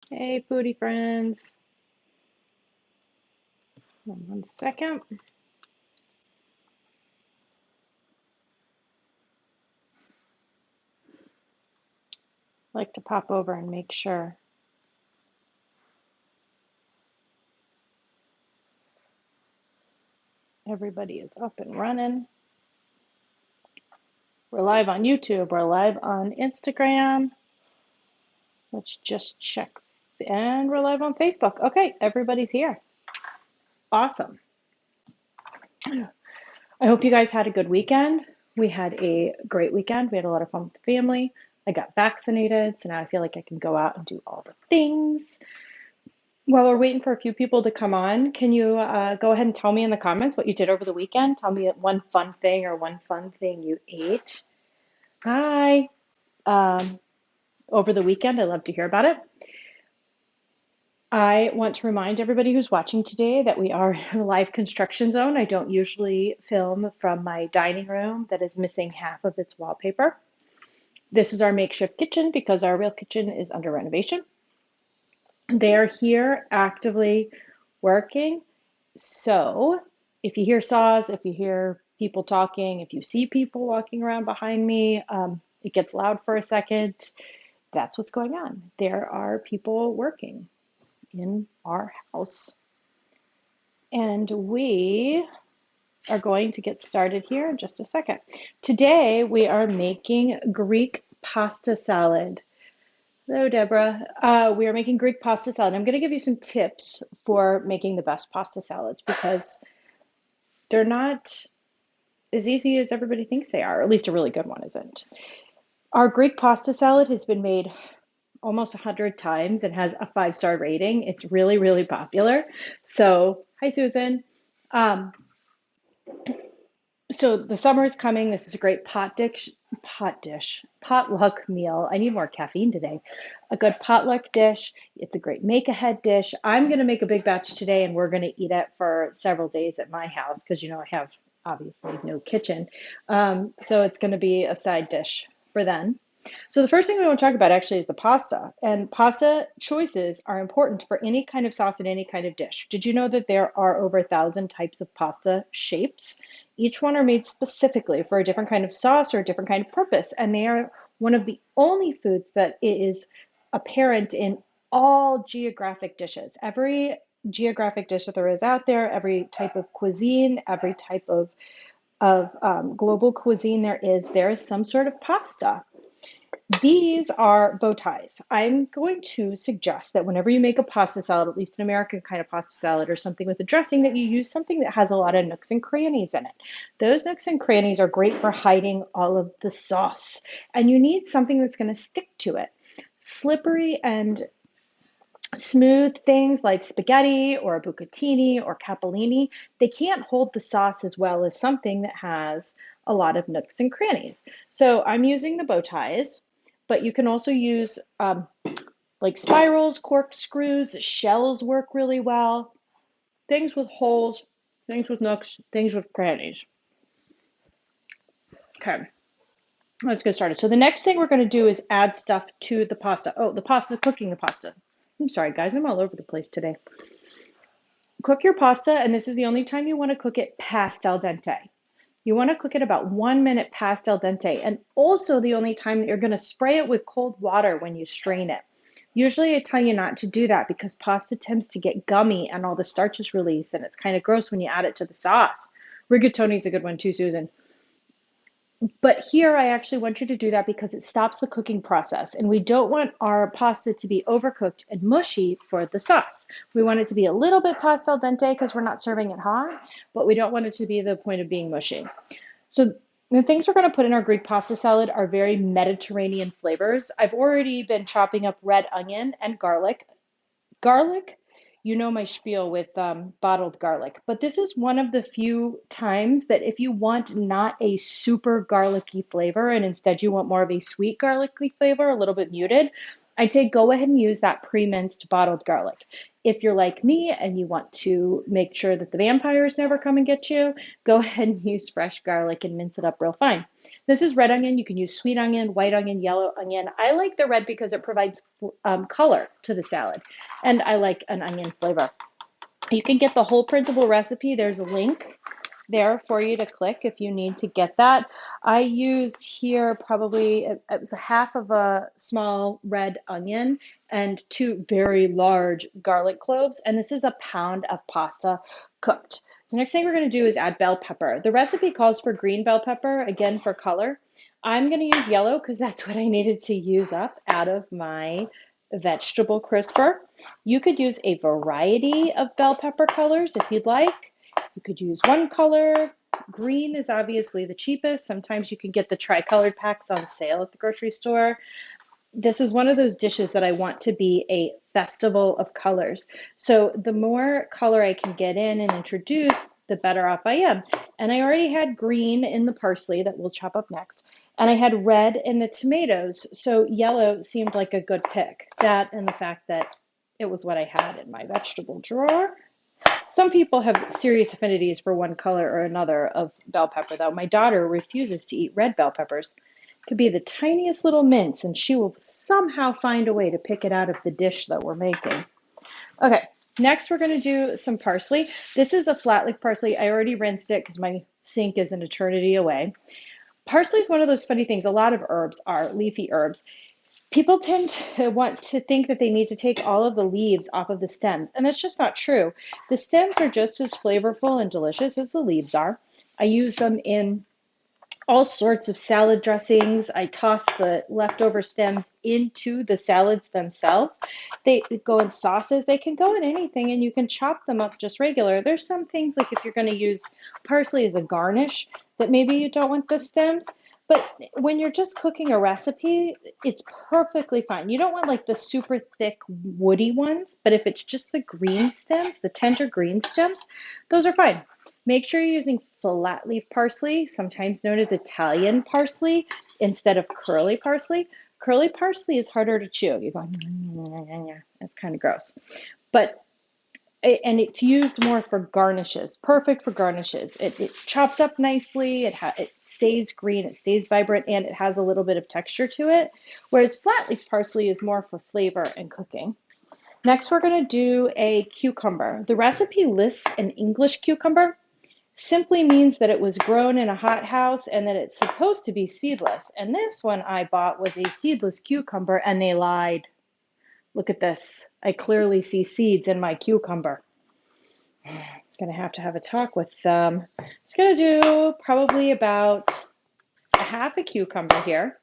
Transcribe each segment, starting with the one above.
Hey, foodie friends. 1 second. Like to pop over and make sure everybody is up and running. We're live on YouTube. We're live on Instagram. Let's just check. And we're live on Facebook. Okay, everybody's here. Awesome. I hope you guys had a good weekend. We had a great weekend. We had a lot of fun with the family. I got vaccinated, so now I feel like I can go out and do all the things. While we're waiting for a few people to come on, can you go ahead and tell me in the comments what you did over the weekend? Tell me one fun thing or one fun thing you ate. Hi. Um, Over the weekend, I love to hear about it. I want to remind everybody who's watching today that we are in a live construction zone. I don't usually film from my dining room that is missing half of its wallpaper. This is our makeshift kitchen because our real kitchen is under renovation. They are here actively working. So if you hear saws, if you hear people talking, if you see people walking around behind me, it gets loud for a second. That's what's going on. There are people working in our house. And we are going to get started here in just a second. Today we are making Greek pasta salad. Hello, Deborah. We are making Greek pasta salad. I'm going to give you some tips for making the best pasta salads because they're not as easy as everybody thinks they are, or at least a really good one isn't. Our Greek pasta salad has been made almost 100 times and has a 5-star rating. It's really, really popular. So, hi, Susan. Um, so the summer is coming. This is a great potluck meal. I need more caffeine today. A good potluck dish. It's a great make-ahead dish. I'm going to make a big batch today, and we're going to eat it for several days at my house because I have obviously no kitchen. So it's going to be a side dish for then. So the first thing we want to talk about actually is the pasta. And pasta choices are important for any kind of sauce and any kind of dish. Did you know that there are over 1,000 types of pasta shapes? Each one are made specifically for a different kind of sauce or a different kind of purpose. And they are one of the only foods that is apparent in all geographic dishes. Every geographic dish that there is out there, every type of cuisine, every type of global cuisine there is some sort of pasta. These are bow ties. I'm going to suggest that whenever you make a pasta salad, at least an American kind of pasta salad or something with a dressing, that you use something that has a lot of nooks and crannies in it. Those nooks and crannies are great for hiding all of the sauce, and you need something that's going to stick to it. Slippery and smooth things like spaghetti or a bucatini or capellini, they can't hold the sauce as well as something that has a lot of nooks and crannies. So I'm using the bow ties, but you can also use like spirals, corkscrews, shells work really well. Things with holes, things with nooks, things with crannies. Okay, let's get started. So the next thing we're going to do is add stuff to the pasta. Oh, the pasta, cooking the pasta. I'm sorry, guys, I'm all over the place today. Cook your pasta, and this is the only time you want to cook it past al dente. You want to cook it about 1 minute past al dente, and also the only time that you're going to spray it with cold water when you strain it. Usually I tell you not to do that because pasta tends to get gummy and all the starch is released, and it's kind of gross when you add it to the sauce. Rigatoni is a good one too, Susan. But here I actually want you to do that because it stops the cooking process. And we don't want our pasta to be overcooked and mushy for the sauce. We want it to be a little bit past al dente because we're not serving it hot, but we don't want it to be the point of being mushy. So the things we're going to put in our Greek pasta salad are very Mediterranean flavors. I've already been chopping up red onion and garlic. Garlic, you know my spiel with bottled garlic, but this is one of the few times that if you want not a super garlicky flavor and instead you want more of a sweet garlicky flavor, a little bit muted, I'd say go ahead and use that pre-minced bottled garlic. If you're like me and you want to make sure that the vampires never come and get you, go ahead and use fresh garlic and mince it up real fine. This is red onion. You can use sweet onion, white onion, yellow onion. I like the red because it provides color to the salad, and I like an onion flavor. You can get the whole printable recipe. There's a link there for you to click if you need to get that. I used here probably, it was a half of a small red onion and two very large garlic cloves. And this is a pound of pasta cooked. So next thing we're going to do is add bell pepper. The recipe calls for green bell pepper, again for color. I'm going to use yellow because that's what I needed to use up out of my vegetable crisper. You could use a variety of bell pepper colors if you'd like. You could use one color. Green is obviously the cheapest. Sometimes you can get the tri-colored packs on sale at the grocery store. This is one of those dishes that I want to be a festival of colors. So the more color I can get in and introduce, the better off I am. And I already had green in the parsley that we'll chop up next. And I had red in the tomatoes. So yellow seemed like a good pick. That and the fact that it was what I had in my vegetable drawer. Some people have serious affinities for one color or another of bell pepper, though. My daughter refuses to eat red bell peppers. It could be the tiniest little mince, and she will somehow find a way to pick it out of the dish that we're making. Okay, next we're going to do some parsley. This is a flat leaf parsley. I already rinsed it because my sink is an eternity away. Parsley is one of those funny things. A lot of herbs are leafy herbs. People tend to want to think that they need to take all of the leaves off of the stems, and that's just not true. The stems are just as flavorful and delicious as the leaves are. I use them in all sorts of salad dressings. I toss the leftover stems into the salads themselves. They go in sauces. They can go in anything, and you can chop them up just regular. There's some things like if you're going to use parsley as a garnish that maybe you don't want the stems. But when you're just cooking a recipe, it's perfectly fine. You don't want like the super thick woody ones, but if it's just the green stems, the tender green stems, those are fine. Make sure you're using flat leaf parsley, sometimes known as Italian parsley, instead of curly parsley. Curly parsley is harder to chew. You go, that's kind of gross. But and it's used more for garnishes, perfect for garnishes. It chops up nicely, it stays green, it stays vibrant, and it has a little bit of texture to it, whereas flat leaf parsley is more for flavor and cooking. Next, we're going to do a cucumber. The recipe lists an English cucumber, simply means that it was grown in a hothouse and that it's supposed to be seedless. And this one I bought was a seedless cucumber, and they lied. Look at this. I clearly see seeds in my cucumber. Gonna have a talk with them. It's gonna do probably about a half a cucumber here.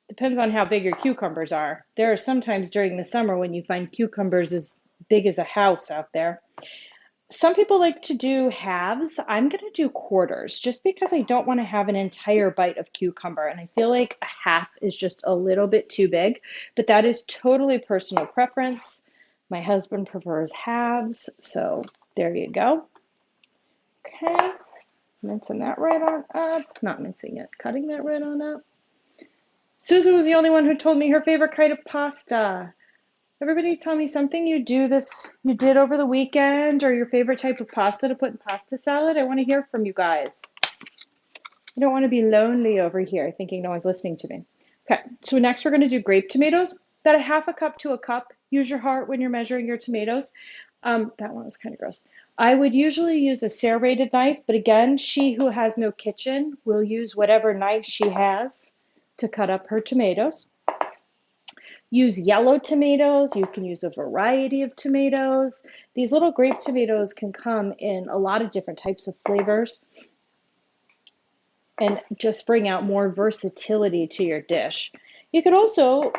Depends on how big your cucumbers are. There are sometimes during the summer when you find cucumbers as big as a house out there. Some people like to do halves. I'm going to do quarters just because I don't want to have an entire bite of cucumber. And I feel like a half is just a little bit too big, but that is totally personal preference. My husband prefers halves, so there you go. Okay, mincing that right on up. Not mincing it, cutting that right on up. Susan was the only one who told me her favorite kind of pasta. Everybody tell me something you did over the weekend, or your favorite type of pasta to put in pasta salad. I want to hear from you guys. I don't want to be lonely over here thinking no one's listening to me. Okay, so next we're going to do grape tomatoes. About a half a cup to a cup. Use your heart when you're measuring your tomatoes. That one was kind of gross. I would usually use a serrated knife, but again, she who has no kitchen will use whatever knife she has to cut up her tomatoes. Use yellow tomatoes. You can use a variety of tomatoes. These little grape tomatoes can come in a lot of different types of flavors and just bring out more versatility to your dish. You could also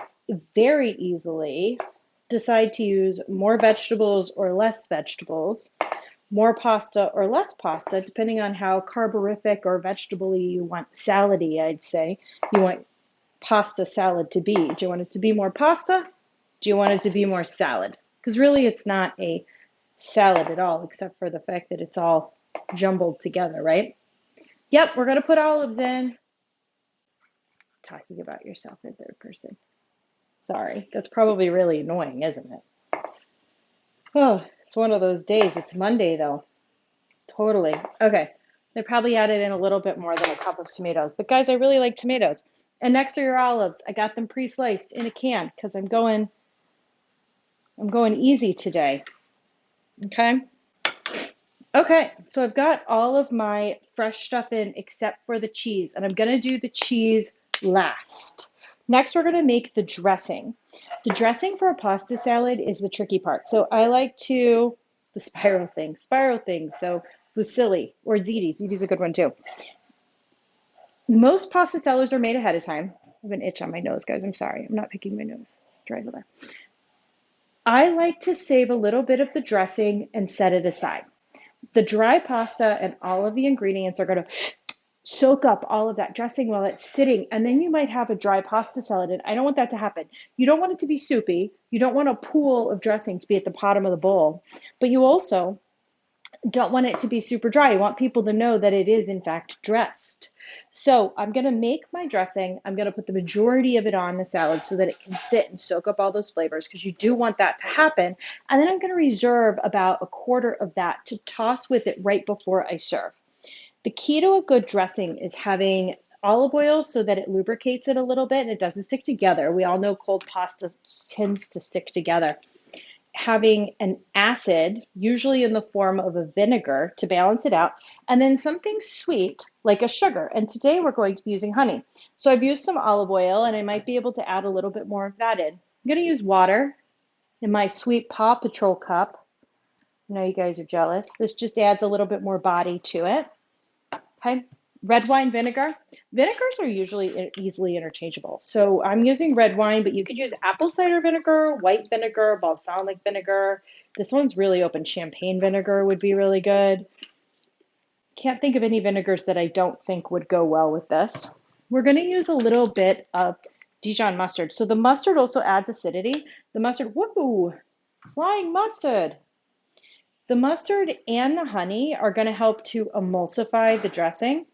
very easily decide to use more vegetables or less vegetables, more pasta or less pasta, depending on how carborific or vegetable-y you want, salad-y, I'd say, you want pasta salad to be. Do you want it to be more pasta? Do you want it to be more salad? Because really it's not a salad at all, except for the fact that it's all jumbled together, right? Yep, we're going to put olives in. Talking about yourself in third person. Sorry, that's probably really annoying, isn't it? Oh, it's one of those days. It's Monday though. Totally. Okay. They probably added in a little bit more than a cup of tomatoes. But guys, I really like tomatoes. And next are your olives. I got them pre-sliced in a can because I'm going easy today. Okay. Okay, so I've got all of my fresh stuff in except for the cheese, and I'm gonna do the cheese last. Next, we're gonna make the dressing. The dressing for a pasta salad is the tricky part. So I like to, the spiral things. So fusilli or ziti. Ziti's a good one too. Most pasta salads are made ahead of time. I have an itch on my nose, guys. I'm sorry. I'm not picking my nose. Try over there. I like to save a little bit of the dressing and set it aside. The dry pasta and all of the ingredients are going to soak up all of that dressing while it's sitting, and then you might have a dry pasta salad, and I don't want that to happen. You don't want it to be soupy. You don't want a pool of dressing to be at the bottom of the bowl, but you also don't want it to be super dry. You want people to know that it is in fact dressed. So I'm going to make my dressing. I'm going to put the majority of it on the salad so that it can sit and soak up all those flavors, because you do want that to happen. And then I'm going to reserve about a quarter of that to toss with it right before I serve. The key to a good dressing is having olive oil so that it lubricates it a little bit and it doesn't stick together. We all know cold pasta tends to stick together. Having an acid, usually in the form of a vinegar, to balance it out, and then something sweet like a sugar. And today we're going to be using honey. So I've used some olive oil, and I might be able to add a little bit more of that in. I'm going to use water in my sweet Paw Patrol cup. I know you guys are jealous. This just adds a little bit more body to it. Okay. Red wine vinegar. Vinegars are usually easily interchangeable. So I'm using red wine, but you could use apple cider vinegar, white vinegar, balsamic vinegar. This one's really open. Champagne vinegar would be really good. Can't think of any vinegars that I don't think would go well with this. We're going to use a little bit of Dijon mustard. So the mustard also adds acidity. The mustard, whoa, flying mustard. The mustard and the honey are going to help to emulsify the dressing.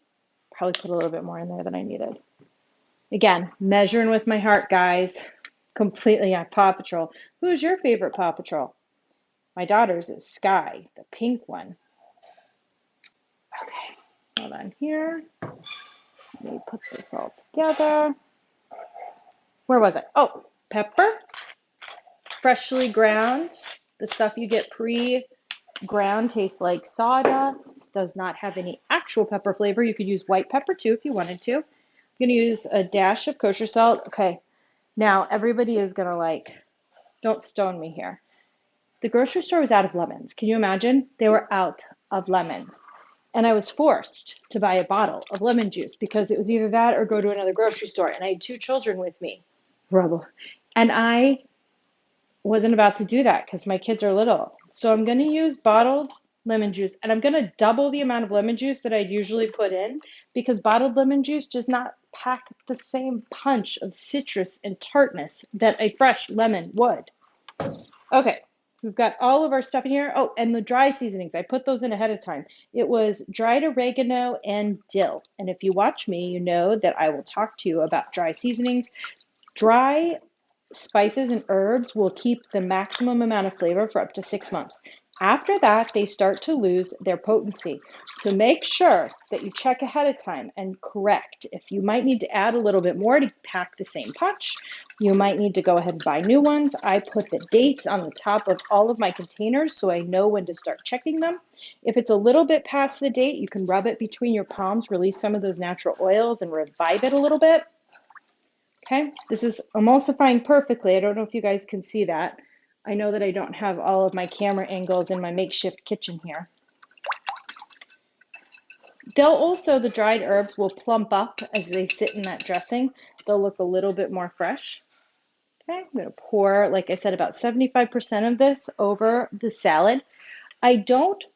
Probably put a little bit more in there than I needed. Again, measuring with my heart, guys. Completely on Paw Patrol. Who's your favorite Paw Patrol? My daughter's is Sky, the pink one. Okay, hold on here. Let me put this all together. Where was I? Oh, pepper. Freshly ground. The stuff you get pre-ground tastes like sawdust. Does not have any actual pepper flavor. You could use white pepper too if you wanted to. I'm going to use a dash of kosher salt. Okay, now everybody is going to don't stone me here. The grocery store was out of lemons. Can you imagine? They were out of lemons. And I was forced to buy a bottle of lemon juice because it was either that or go to another grocery store. And I had 2 children with me. Rubble. And I wasn't about to do that because my kids are little. So I'm going to use bottled lemon juice, and I'm going to double the amount of lemon juice that I'd usually put in, because bottled lemon juice does not pack the same punch of citrus and tartness that a fresh lemon would. Okay, we've got all of our stuff in here. Oh, and the dry seasonings, I put those in ahead of time. It was dried oregano and dill. And if you watch me, you know that I will talk to you about dry seasonings. Dry spices and herbs will keep the maximum amount of flavor for up to 6 months. After that, they start to lose their potency. So make sure that you check ahead of time and correct. If you might need to add a little bit more to pack the same punch, you might need to go ahead and buy new ones. I put the dates on the top of all of my containers so I know when to start checking them. If it's a little bit past the date, you can rub it between your palms, release some of those natural oils, and revive it a little bit. Okay, this is emulsifying perfectly. I don't know if you guys can see that. I know that I don't have all of my camera angles in my makeshift kitchen here. The dried herbs will plump up as they sit in that dressing. They'll look a little bit more fresh. Okay, I'm gonna pour, like I said, about 75% of this over the salad. I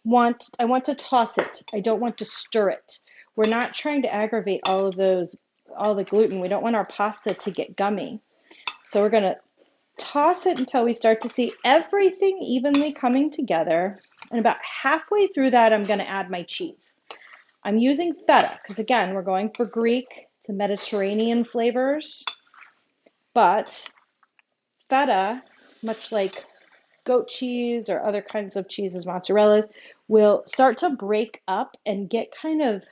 want to toss it. I don't want to stir it. We're not trying to aggravate all the gluten. We don't want our pasta to get gummy. So we're gonna toss it until we start to see everything evenly coming together. And about halfway through that, I'm gonna add my cheese. I'm using feta because, again, we're going for Greek to Mediterranean flavors. But feta, much like goat cheese or other kinds of cheeses, mozzarellas, will start to break up and get kind of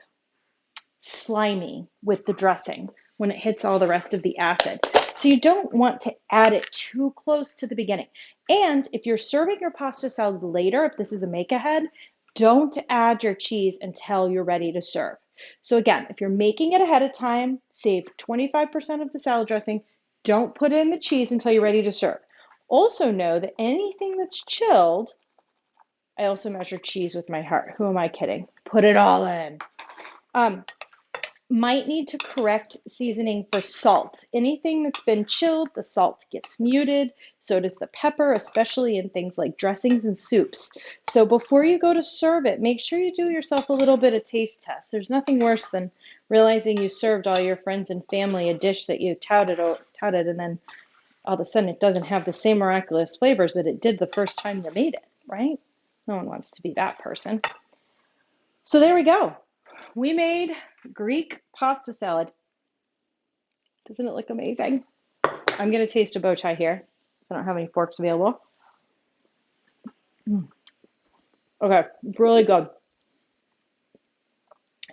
slimy with the dressing when it hits all the rest of the acid. So you don't want to add it too close to the beginning. And if you're serving your pasta salad later, if this is a make ahead, don't add your cheese until you're ready to serve. So again, if you're making it ahead of time, save 25% of the salad dressing. Don't put in the cheese until you're ready to serve. Also know that anything that's chilled, I also measure cheese with my heart. Who am I kidding? Put it all in. Um, might need to correct seasoning for salt. Anything that's been chilled, the salt gets muted. So does the pepper, especially in things like dressings and soups. So before you go to serve it, make sure you do yourself a little bit of taste test. There's nothing worse than realizing you served all your friends and family a dish that you touted, and then all of a sudden it doesn't have the same miraculous flavors that it did the first time you made it, right? No one wants to be that person. So there we go. We made Greek pasta salad. Doesn't it look amazing? I'm going to taste a bow tie here. I don't have any forks available. Okay, really good.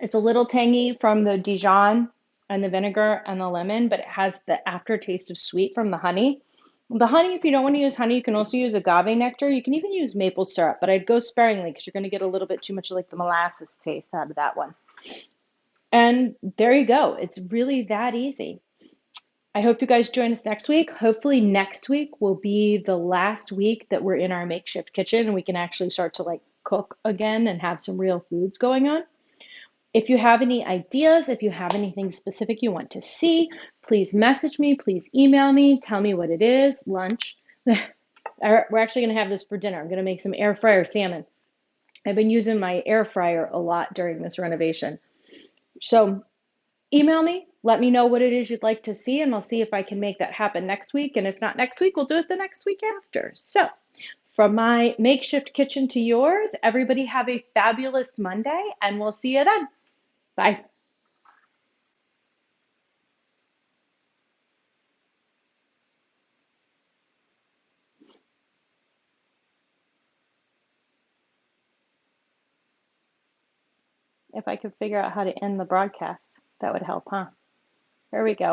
It's a little tangy from the Dijon and the vinegar and the lemon, but it has the aftertaste of sweet from the honey. The honey, if you don't want to use honey, you can also use agave nectar. You can even use maple syrup, but I'd go sparingly because you're going to get a little bit too much like the molasses taste out of that one. And there you go. It's really that easy. I hope you guys join us next week. Hopefully next week will be the last week that we're in our makeshift kitchen and we can actually start to like cook again and have some real foods going on. If you have any ideas, if you have anything specific you want to see, please message me, please email me, tell me what it is, lunch. We're actually going to have this for dinner. I'm going to make some air fryer salmon. I've been using my air fryer a lot during this renovation. So email me, let me know what it is you'd like to see, and I'll see if I can make that happen next week. And if not next week, we'll do it the next week after. So from my makeshift kitchen to yours, everybody have a fabulous Monday, and we'll see you then. Bye. If I could figure out how to end the broadcast, that would help, huh? There we go.